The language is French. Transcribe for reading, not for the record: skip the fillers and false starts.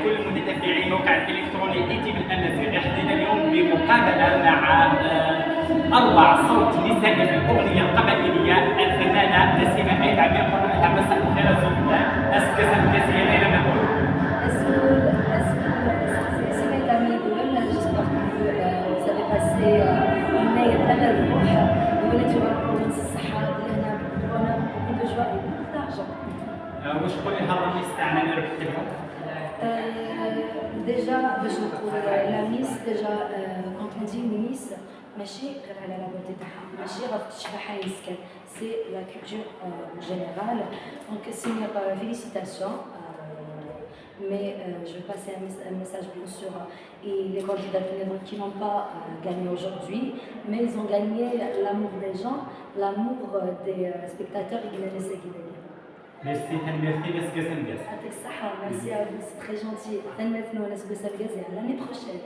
كل متتبعي موقع الإلكتروني إيتي بالأمازيغ. حضرنا اليوم بمقابلة مع أروع صوت نسائي في الأغنية القبائلية الفنانة نسيمة أيد عبير. قلنا لها مساء الخير زوجنا أسكسا مكاسية ليلة مهول. C'est mes amis, j'espère que vous avez passé une meilleure année. ولات يبارك من الصحة لهنا وانا beaucoup de joie et beaucoup d'argent. واش تقولي لها الرئيس تاعنا اللي ربحت لهم؟ Déjà باش نقول لا ميس déjà quand on dit ميس ماشي غير على لا بوتي تاعها ماشي غير تشبه حي مسكن سي لا كولتور جينيرال دونك سينيور félicitations. Mais je vais passer un message bien sûr et les candidats qui n'ont pas gagné aujourd'hui, mais ils ont gagné l'amour des gens, l'amour des spectateurs et de la Merci, merci, merci à vous, c'est très gentil. L'année prochaine.